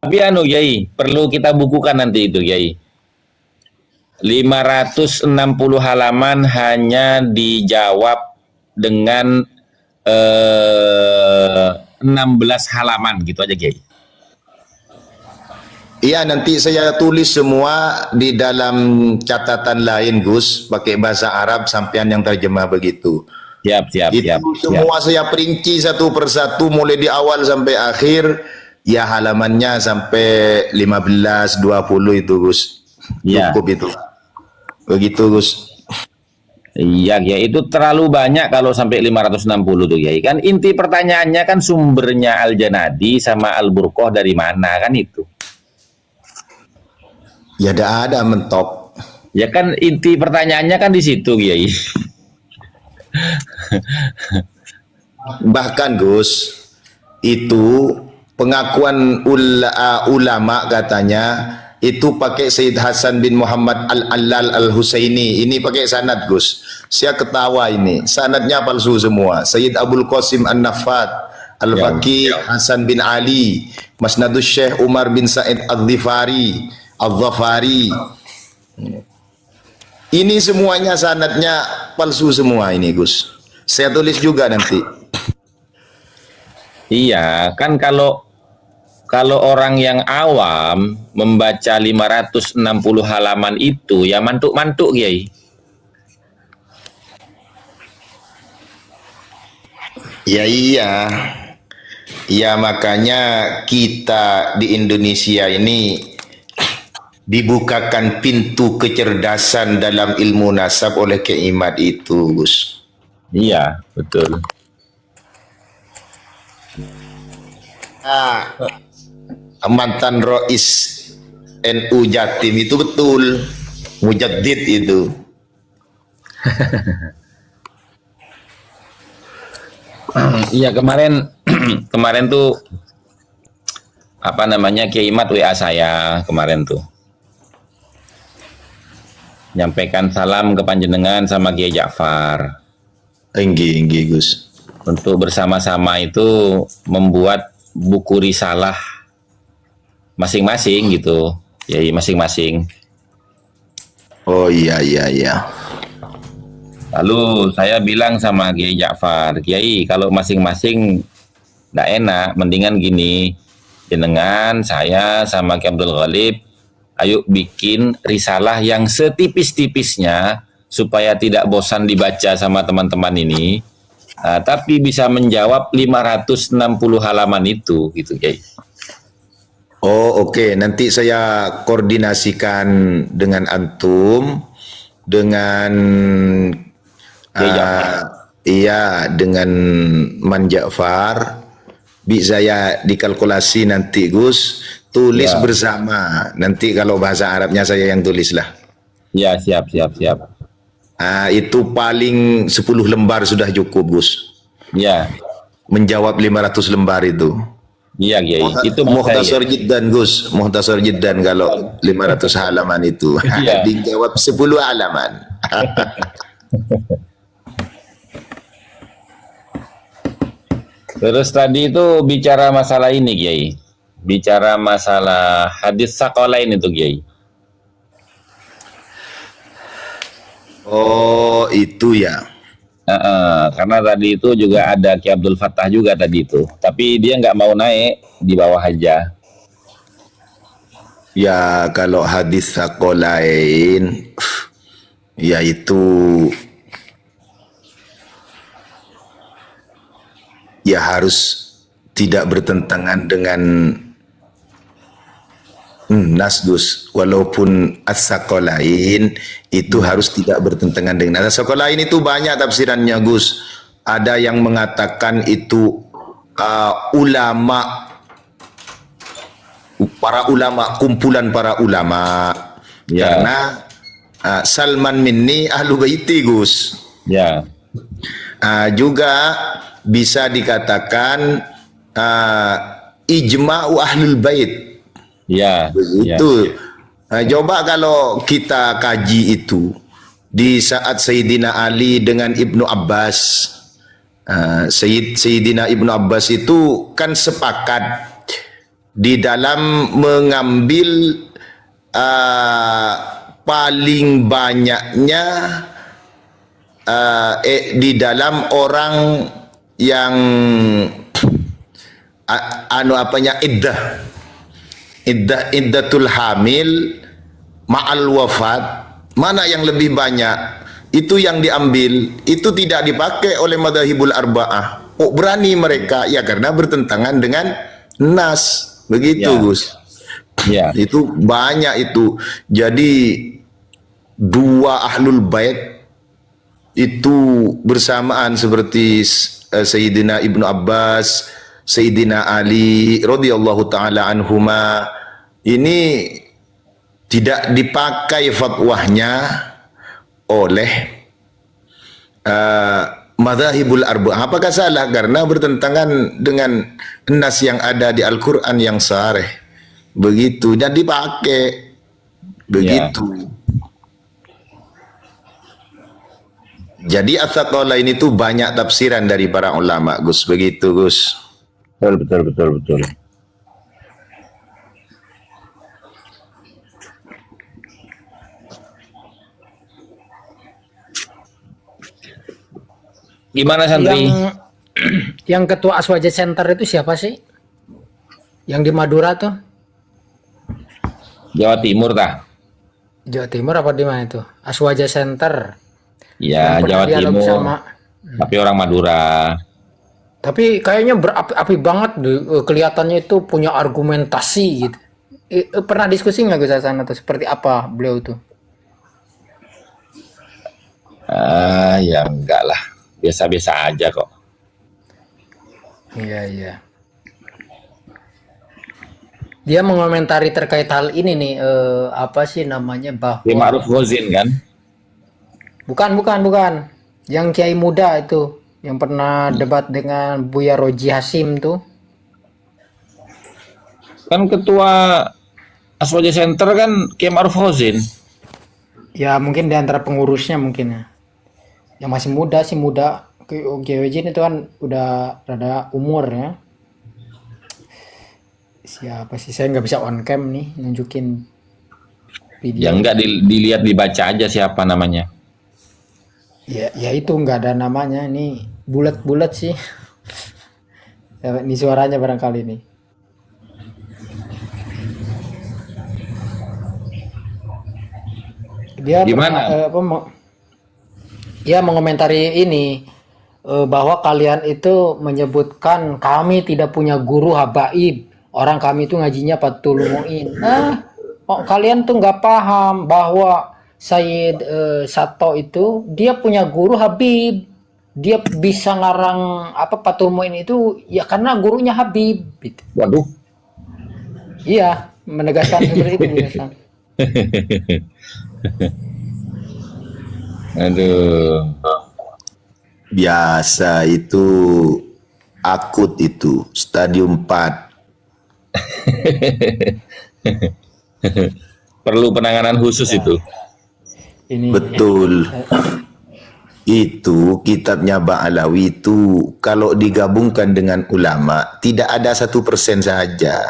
Tapi anu Kiai, perlu kita bukukan nanti itu Kiai. 560 halaman hanya dijawab dengan 16 halaman gitu aja Kiai. Iya, nanti saya tulis semua di dalam catatan lain Gus, pakai bahasa Arab sampean yang terjemah begitu. Siap, siap, Itu siap. semua saya perinci satu persatu mulai di awal sampai akhir. Ya halamannya sampai 15 20 itu Gus. Ya. Cukup itu. Begitu Gus. Iya, ya itu terlalu banyak kalau sampai 560 tuh ya. Kan inti pertanyaannya kan sumbernya Al-Janadi sama Al-Burqah dari mana kan itu. Ya ada mentok. Ya kan inti pertanyaannya kan di situ, Kiai. Bahkan Gus, itu pengakuan ulama katanya itu pakai Sayyid Hasan bin Muhammad Al-Allal Al-Husaini. Ini pakai sanad Gus. Saya ketawa ini. Sanadnya palsu semua. Sayyid Abdul Qasim An-Nafat, Al-Faqih Hasan bin Ali, Masnadus Syekh Umar bin Said Al-Dhifari, Al-Dhafari. Ini semuanya sanadnya palsu semua ini Gus. Saya tulis juga nanti. Iya, kan kalau orang yang awam membaca 560 halaman itu ya mantuk-mantuk Kiai. Ya iya. Ya makanya kita di Indonesia ini dibukakan pintu kecerdasan dalam ilmu nasab oleh Kiai itu Gus. Iya, betul. Mantan Rois NU Jatim itu betul mujaddid itu. Iya kemarin tuh apa namanya Kiai Mat WA saya kemarin tuh nyampaikan salam ke panjenengan sama Kiai Ja'far. Enggi Gus. Untuk bersama-sama itu membuat buku risalah masing-masing gitu, ya masing-masing. Oh iya. Lalu saya bilang sama Kiai Ja'far, Kiai kalau masing-masing nggak enak, mendingan gini, jenengan saya sama Kiai Abdul Ghalib, ayo bikin risalah yang setipis-tipisnya supaya tidak bosan dibaca sama teman-teman ini. Tapi bisa menjawab 560 halaman itu gitu Kiai. Oh oke. Nanti saya koordinasikan dengan antum dengan iya dengan Man Ja'far. Bisa ya dikalkulasi nanti Gus, tulis Ya. bersama. Nanti kalau bahasa Arabnya saya yang tulis lah. Ya, siap. Itu paling 10 lembar sudah cukup Gus. Ya. Menjawab 500 lembar itu. Iya Kiai, itu Mukhtasar jiddan Gus, mukhtasar jiddan kalau 500 halaman itu. Iya. Dijawab 10 halaman. Terus tadi itu bicara masalah ini Kiai. Bicara masalah hadis Saqalain itu Kiai. Oh, itu ya. Karena tadi itu juga ada Ki Abdul Fattah juga tadi itu. Tapi dia nggak mau naik, di bawah aja. Ya, kalau hadis Saqalain ya itu ya harus tidak bertentangan dengan nas Gus, walaupun as-saqalain itu harus tidak bertentangan dengan as-saqalain. Itu banyak tafsirannya Gus. Ada yang mengatakan itu para ulama, kumpulan para ulama. Ya. Karena Salman minni ahlu baiti Gus. Ya. Juga bisa dikatakan ijma'u ahlul bait. Ya. Begitu. Coba kalau kita kaji itu di saat Sayyidina Ali dengan Ibnu Abbas. Sayyidina Ibnu Abbas itu kan sepakat di dalam mengambil paling banyaknya di dalam orang yang iddatul hamil ma'al wafat, mana yang lebih banyak itu yang diambil, itu tidak dipakai oleh madzhabul arba'ah. Oh, berani mereka ya karena bertentangan dengan nas, begitu Ya, Gus. ya, Itu banyak itu. Jadi dua ahlul bait itu bersamaan seperti Sayyidina Ibnu Abbas, Sayyidina Ali radhiyallahu taala anhuma, ini tidak dipakai fatwanya oleh madzhabul arba'ah. Apakah salah? Karena bertentangan dengan nas yang ada di Al-Qur'an yang sharih. Begitu dan dipakai. ya. Begitu. Jadi ats-tsaqalain itu banyak tafsiran dari para ulama, Gus. Begitu, Gus. Betul, betul, betul, betul. Gimana santri? Yang yang ketua Aswaja Center itu siapa sih? Yang di Madura tuh? Jawa Timur tah? Jawa Timur apa di mana itu? Aswaja Center. Ya, Yang pernah Jawa dialog Timur. sama. Tapi orang Madura. Tapi kayaknya berapi-api banget deh. Kelihatannya itu punya argumentasi gitu. Pernah diskusi nggak Gus Hasan atau seperti apa beliau tuh? Ya enggak lah. Biasa-biasa aja kok. Iya, iya. Dia mengomentari terkait hal ini nih, apa sih namanya, Kiai bahwa Ma'ruf Ghozin kan? bukan. Yang kiai muda itu yang pernah debat dengan Buya Roji Hasim tuh. Kan ketua Aswaja Center kan Kiai Ma'ruf Ghozin. Ya mungkin di antara pengurusnya mungkin ya. Yang masih muda sih muda. Kiai Roji itu kan udah rada umur ya. Siapa sih? Saya nggak bisa on cam nih nunjukin Ya video. enggak dilihat dibaca aja siapa namanya. Ya itu nggak ada namanya. Ini bulat-bulat sih. Ya, ini suaranya barangkali nih. Dia Gimana? mengomentari ini, bahwa kalian itu menyebutkan kami tidak punya guru habaib. Orang kami itu ngajinya Fathul Muin. Kalian tuh nggak paham bahwa Sayyid Sato itu dia punya guru Habib. Dia bisa ngarang apa Fathul Muin itu ya karena gurunya Habib. Gitu. Waduh. Iya, menegaskan seperti itu menegaskan. Aduh. Biasa itu akut itu stadium 4. Perlu penanganan khusus itu. Ini Betul. Itu kitabnya Ba'alawi itu kalau digabungkan dengan ulama tidak ada 1% saja.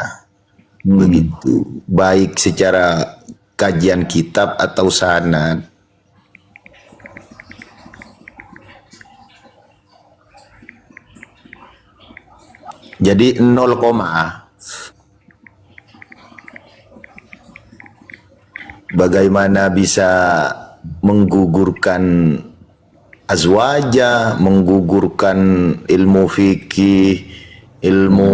Begitu. Baik secara kajian kitab atau sanad. Jadi 0, bagaimana bisa menggugurkan azwaja, menggugurkan ilmu fikih, ilmu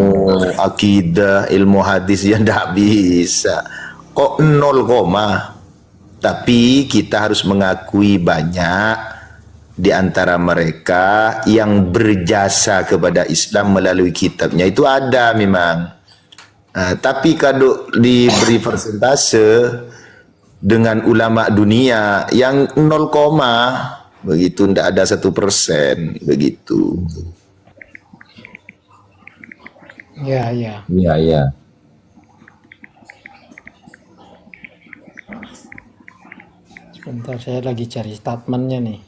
akidah, ilmu hadis, ya tidak bisa. Kok 0, tapi kita harus mengakui banyak di antara mereka yang berjasa kepada Islam melalui kitabnya. Itu ada memang. Tapi kalau diberi persentase dengan ulama dunia yang 0, begitu, tidak ada 1%, begitu. ya. Iya, iya. Sebentar saya lagi cari statementnya nih.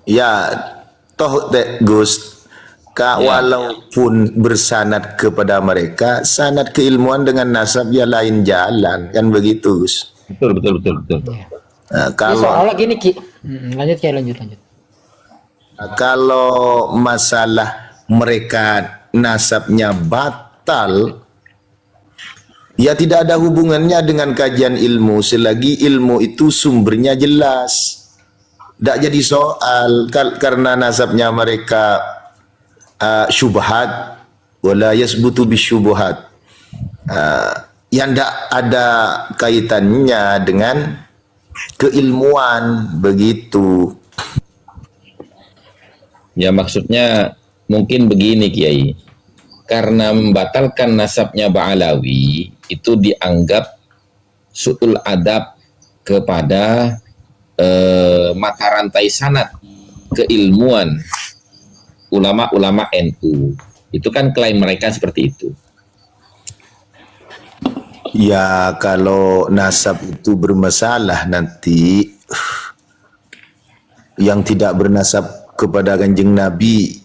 Ya, toh Gus, Ya, walaupun bersanad kepada mereka, sanad keilmuan dengan nasab ya lain jalan, kan begitu Gus. betul betul betul betul. Ya. Jadi Kalau seolah gini Ki. Lanjut ya, lanjut lanjut. kalau masalah mereka nasabnya batal, ya tidak ada hubungannya dengan kajian ilmu selagi ilmu itu sumbernya jelas. Tidak jadi soal karena nasabnya mereka syubhat wala yasbutu bisyubhat. Yang tidak ada kaitannya dengan keilmuan begitu. Ya maksudnya mungkin begini Kiai. Karena membatalkan nasabnya Ba'alawi itu dianggap su'ul adab kepada mata rantai sanad keilmuan ulama-ulama NU. Itu kan klaim mereka seperti itu. Ya kalau nasab itu bermasalah nanti yang tidak bernasab kepada kanjeng Nabi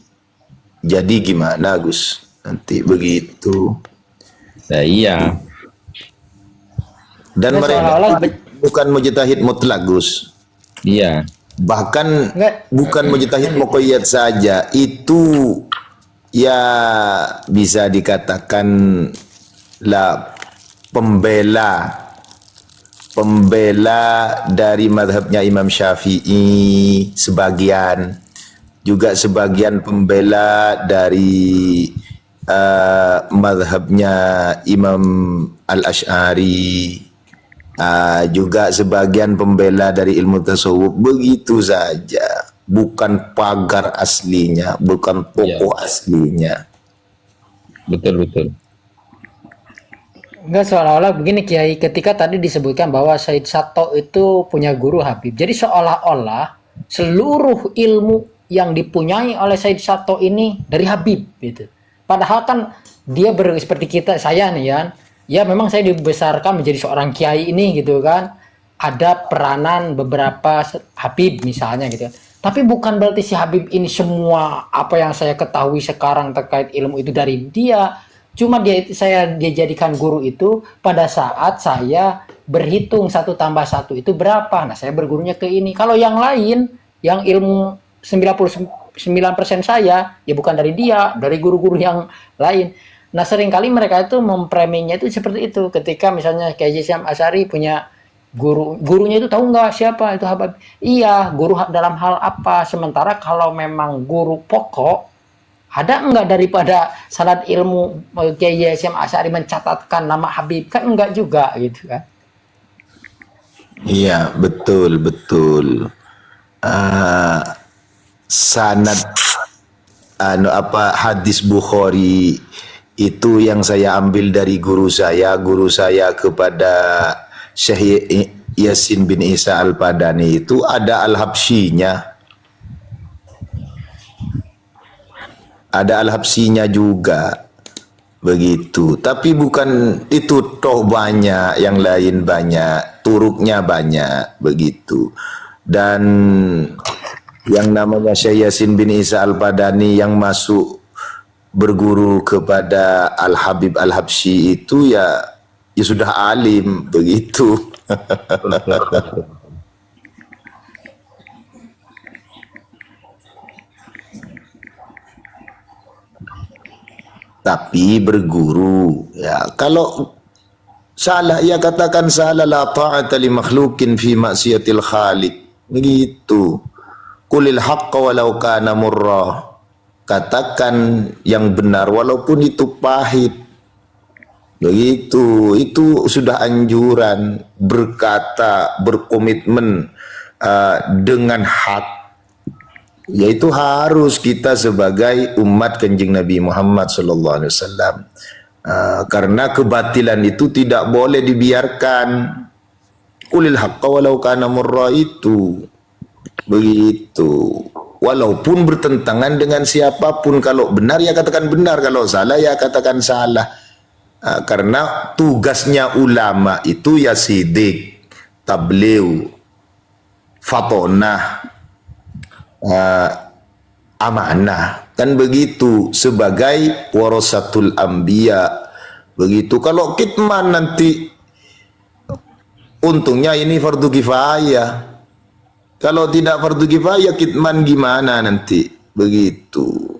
jadi gimana Gus? Nanti begitu. Nah iya, Dan Nah, mereka seolah-olah bukan mujtahid mutlak Gus. iya. Bahkan enggak, bukan mujtahid muqayyad saja, itu ya bisa dikatakan lah pembela dari madhabnya Imam Syafi'i sebagian, juga sebagian pembela dari madhabnya Imam Al-Ash'ari, juga sebagian pembela dari ilmu tasawuf, begitu saja, bukan pagar aslinya, bukan pokok aslinya. Betul betul. enggak seolah-olah begini Kiai, ketika tadi disebutkan bahwa Said Sato itu punya guru Habib. Jadi seolah-olah seluruh ilmu yang dipunyai oleh Said Sato ini dari Habib gitu. Padahal kan dia seperti kita, saya nih ya memang saya dibesarkan menjadi seorang kiai ini gitu kan. Ada peranan beberapa Habib misalnya gitu. Tapi bukan berarti si Habib ini semua apa yang saya ketahui sekarang terkait ilmu itu dari dia. Cuma dia jadikan guru itu pada saat saya berhitung 1+1 itu berapa. Nah, saya bergurunya ke ini. Kalau yang lain, yang ilmu 99% saya, ya bukan dari dia, dari guru-guru yang lain. Nah, seringkali mereka itu mempreminya itu seperti itu. Ketika misalnya Kiai Syam Asy'ari punya gurunya itu tahu nggak siapa itu Habib? Iya, guru dalam hal apa? Sementara kalau memang guru pokok, ada enggak daripada sanad ilmu Kiai Syam Asy'ari mencatatkan nama Habib? Kan enggak juga gitu kan. Iya, betul betul. Sanad hadis Bukhari itu yang saya ambil dari guru saya kepada Syekh Yasin bin Isa Al-Padani, itu ada Al-Habsyinya. Ada Al-Habsyinya juga. Begitu. Tapi bukan itu toh, banyak yang lain, banyak turuknya, banyak begitu. Dan yang namanya Syekh Yasin bin Isa Al-Padani yang masuk berguru kepada Al-Habib Al-Habsyi itu ya sudah alim begitu. Tapi berguru ya, kalau salah ia katakan salah, la ta'ata li makhlukin fi maksiatil khaliq, begitu. Qulil haqqa walau kana murra, katakan yang benar walaupun itu pahit, begitu. Itu sudah anjuran, berkata, berkomitmen dengan hak, yaitu harus kita sebagai umat Kanjeng Nabi Muhammad sallallahu alaihi wasallam. Karena kebatilan itu tidak boleh dibiarkan. Qulil haqqa walau kana murra, itu begitu. Walaupun bertentangan dengan siapapun, kalau benar ya katakan benar, kalau salah ya katakan salah. Karena tugasnya ulama itu ya sidik, tabligh, fatonah, uh, amanah. Kan begitu sebagai warasatul anbiya. Begitu. Kalau kitman nanti untungnya ini fardu kifayah. Kalau tidak fardu kifayah kitman gimana nanti? Begitu.